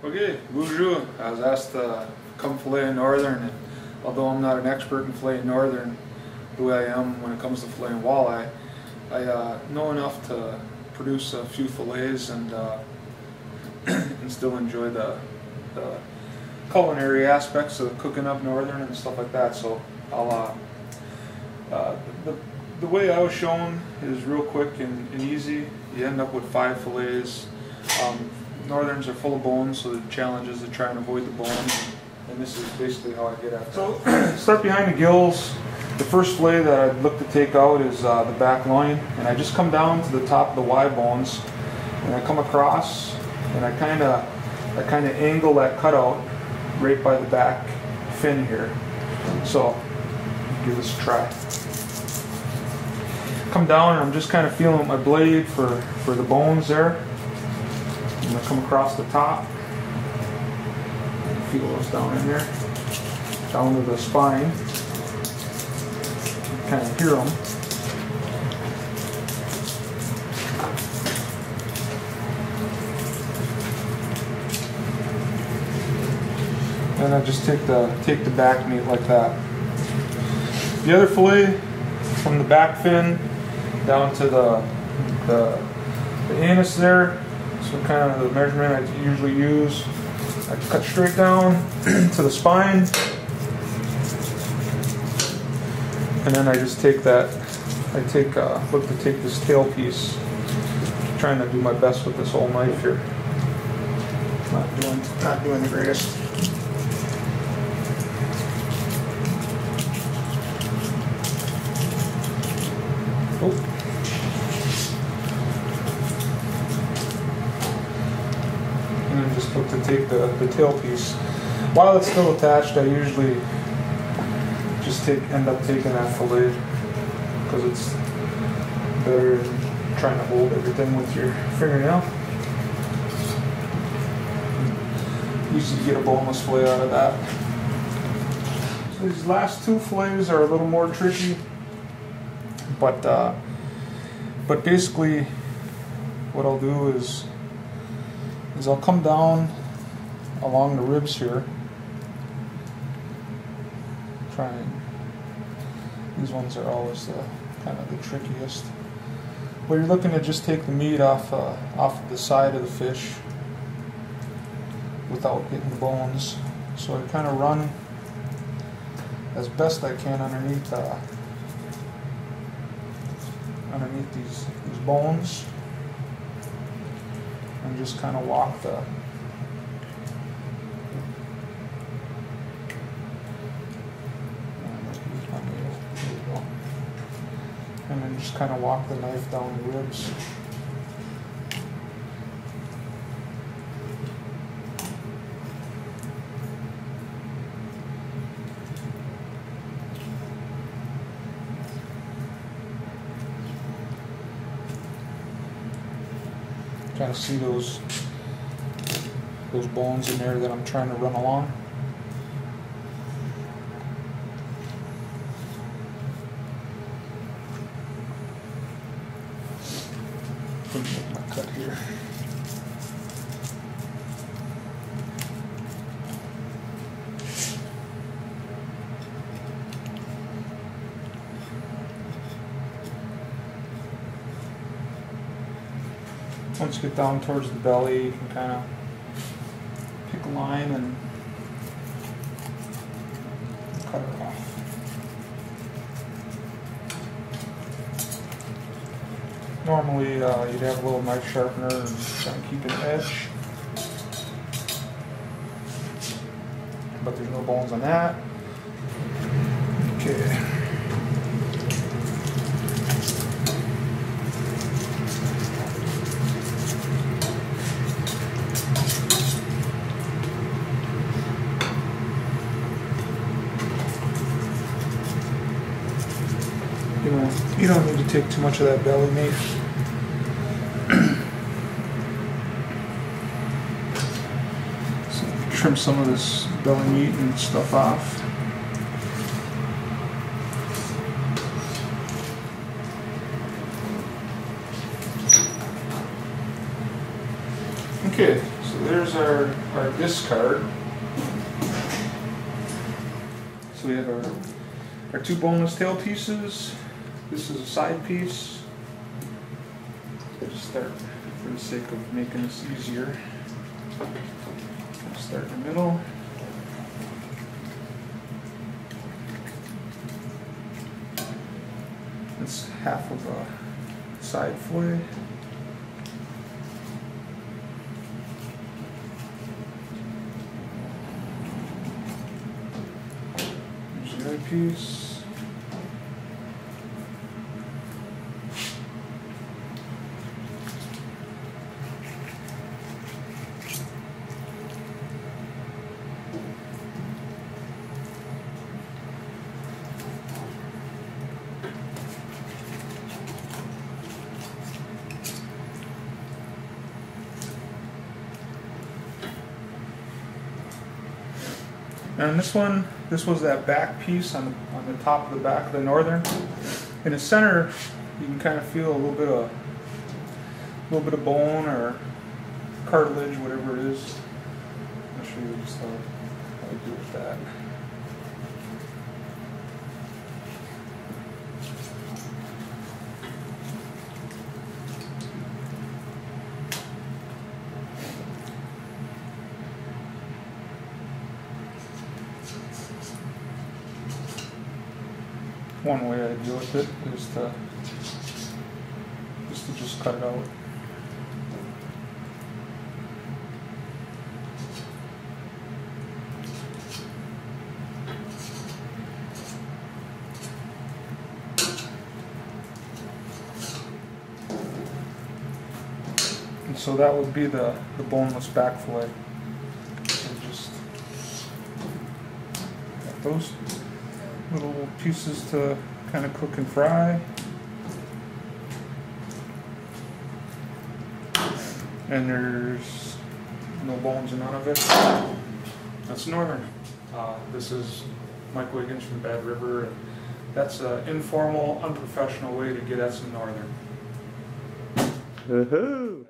Okay, bonjour. I was asked to come fillet northern, and although I'm not an expert in filleting northern the way I am when it comes to filleting walleye, I know enough to produce a few fillets and and still enjoy the culinary aspects of cooking up northern and stuff like that. So I'll the way I was shown is real quick and easy. You end up with 5 fillets. Northerns are full of bones, so the challenge is to try and avoid the bones. And this is basically how I get at it. So start behind the gills. The first fillet that I'd look to take out is the back loin, and I just come down to the top of the Y bones, and I come across, and I kind of angle that cutout right by the back fin here. So give this a try. Come down, and I'm just kind of feeling with my blade for the bones there. I'm going to come across the top, feel those down in there, down to the spine, kind of hear them. And I just take the back meat like that. The other fillet, from the back fin down to the anus there. So kind of the measurement I usually use, I cut straight down to the spine, and then I just take that. Look to take this tail piece. Trying to do my best with this whole knife here. Not doing the greatest. Oh. And then just look to take the tail piece. While it's still attached, I usually just end up taking that fillet because it's better than trying to hold everything with your fingernail. Easy to get a boneless fillet out of that. So these last 2 fillets are a little more tricky, but basically what I'll do is I'll come down along the ribs here. These ones are always kind of the trickiest. But you're looking to just take the meat off of the side of the fish without hitting the bones. So I kind of run as best I can underneath these bones. And just kind of walk and then just kind of walk the knife down the ribs. Kind of see those bones in there that I'm trying to run along. Make my cut here. Once you get down towards the belly, you can kind of pick a line and cut it off. Normally, you'd have a little knife sharpener and try and keep an edge, but there's no bones on that. Okay. You don't need to take too much of that belly meat. So trim some of this belly meat and stuff off. Okay, so there's our discard. So we have our two boneless tail pieces. This is a side piece. Just start for the sake of making this easier. Start in the middle. It's half of a side fillet. There's the other piece. And this was that back piece on the top of the back of the northern. In the center, you can kind of feel a little bit of bone or cartilage, whatever it is. I'll show you just how I do with that. One way I deal with it is to just cut it out. And so that would be the boneless back fillet. So just got those little pieces to kind of cook and fry. And there's no bones in none of it. That's northern. This is Mike Wiggins from Bad River. And that's an informal, unprofessional way to get at some northern. Woohoo!